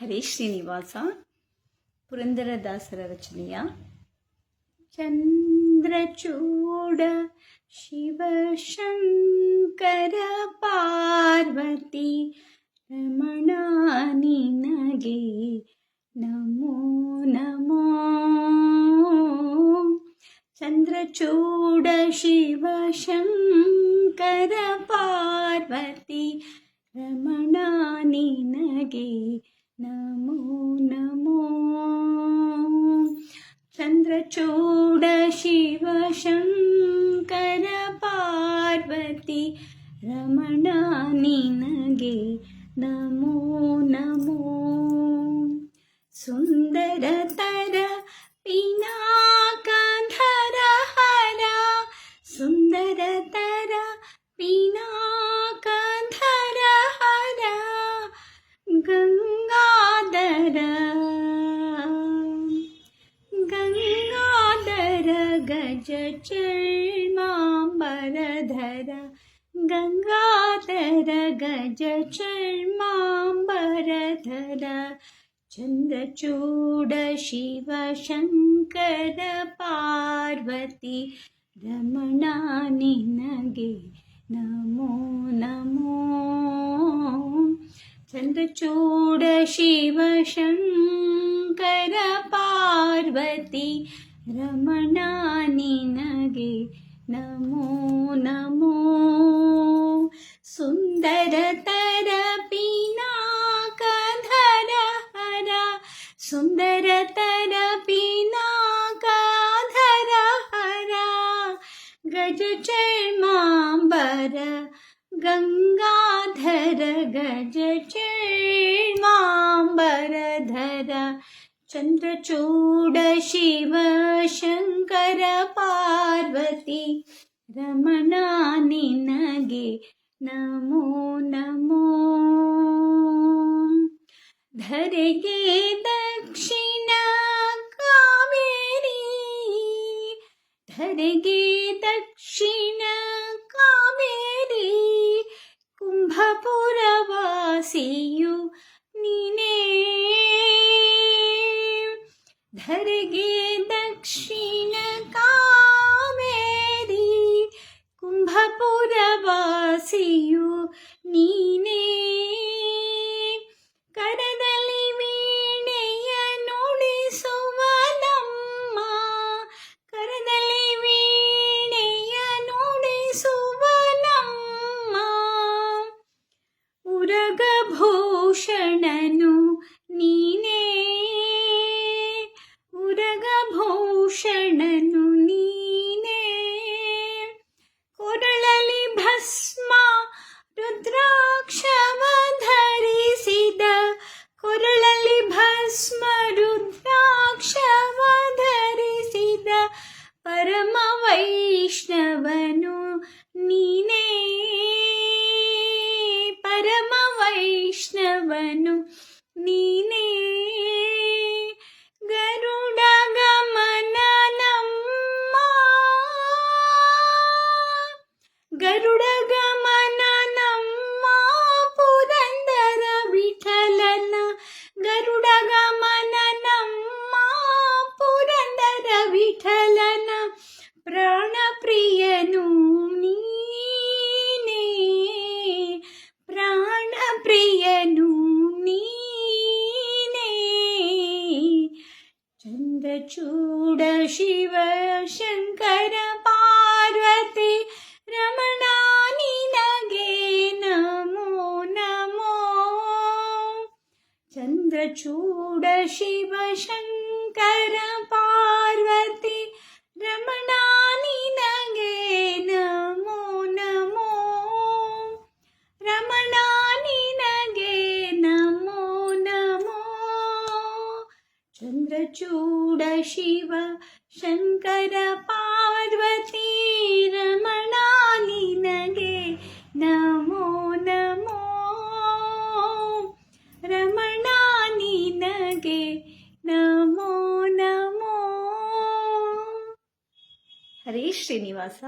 ಹರೇ ಶ್ರೀನಿವಾಸ ಪುರಂದರದಾಸರ ರಚನೆಯ ಚಂದ್ರಚೂಡ ಶಿವಶಂಕರ ಪಾರ್ವತಿ ರಮಣ ನಿನಗೆ ನಮೋ ನಮೋ. ಚಂದ್ರಚೂಡ ಶಿವಶಂಕರ ಪಾರ್ವತಿ ರಮಣ ನಿನಗೆ ನಮೋ ನಮೋ. ಚಂದ್ರಚೂಡ ಶಿವಶಂಕರ ಪಾರ್ವತಿ ರಮಣ ನಿನಗೆ ನಮೋ ನಮೋ. ಸುಂದರತರ ಪಿನಾಕಧರ ಹರ ಸುಂದರತರ ಪಿನಾಕಧರ ಹರ ಗಂಗಾಧರ ಗಂಗಾಧರ ಗಜ ಚರ್ಮಾಂಬರಧರ ಗಂಗಾಧರ ಗಜ ಚರ್ಮಾಂಬರಧರ ಚಂದ್ರಚೂಡ ಶಿವಶಂಕರ ಪಾರ್ವತಿ ರಮಣ ನಿನಗೆ ನಮೋ ನಮೋ. ಚಂದ್ರಚೂಡ ಶಿವಶಂಕರ ಪಾರ್ವತಿ ರಮಣ ನಿನಗೆ ನಮೋ ನಮೋ. ಸುಂದರತರ ಪಿನಾಕಧರ ಹರ ಸುಂದರತರ ಪಿನಾಕಧರ ಹರ ಗಜ ಚರ್ಮಾಂಬರ ಗಂಗಾಧರ ಗಜ ಚರ್ಮಾಂಬರಧರ ಚಂದ್ರಚೂಡ ಶಿವಶಂಕರ ಪಾರ್ವತಿ ರಮಣ ನಿನಗೆ ನಮೋ ನಮೋ. ಧರೆಗೆ ದಕ್ಷಿಣ ಕಾವೇರಿ ಧರೆಗೆ ದಕ್ಷಿಣ ಕಾವೇರಿ ಕುಂಭಪುರವಾಸಿಯು ನೀನೇ. ಧರೆಗೆ ದಕ್ಷಿಣ ಕಾವೇರಿ ಕುಂಭಪುರವಾಸಿಯು ನೀನೇ. ಕರದಲ್ಲಿ ವೀಣೆಯ ನುಡಿಸುವ ನಮ್ಮ ಕರದಲ್ಲಿ ವೀಣೆಯ ನುಡಿಸುವ ನಮ್ಮ ಉರಗಭೂಷಣನು ನೀನೇ. ಉರಗಭೂಷಣನು ನೀನೇ. ಕೊರಳಲಿ ಭಸ್ಮ ರುದ್ರಾಕ್ಷವ ಧರಿಸಿದ ಕೊರಳಲಿ ಭಸ್ಮ ರುದ್ರಾಕ್ಷವ ಧರಿಸಿದ ಪರಮ ವೈಷ್ಣವನು ನೀನೇ. ಪರಮ ವೈಷ್ಣವನು ನೀನೇ. ಗರುಡ ಗಮನ ನಮ್ಮ ಗರುಡ ಗಮನ ನಮ್ಮ ಪುರಂದರ ವಿಠಲನ ಗರುಡ ಗಮನ ನಮ್ಮ ಪುರಂದರ ವಿಠಲನ ಪ್ರಾಣ ಪ್ರಿಯನು ನೀನೇ. ಪ್ರಾಣ ಪ್ರಿಯನು ನೀನೇ. ಚಂದ್ರಚೂಡ ಶಿವಶಂಕರ ಪಾರ್ವತಿ ರಮಣ ನಿನಗೆ ನಮೋ ನಮೋ. ಚಂದ್ರಚೂಡ ಶಿವಶಂಕರ ಪಾರ್ವತಿ ರಮಣ ನಿನಗೆ ನಮೋ ನಮೋ. ರಮಣ ನಿನಗೆ ನಮೋ ನಮೋ. ಚಂದ್ರಚೂಡ ಶಿವ ಶಂಕರ ಪಾರ್ವತಿ ರಮಣ ನಿನಗೆ ನಮೋ ನಮೋ. ರಮಣ ನಿನಗೆ ನಮೋ ನಮೋ. ಹರೇ ಶ್ರೀನಿವಾಸ.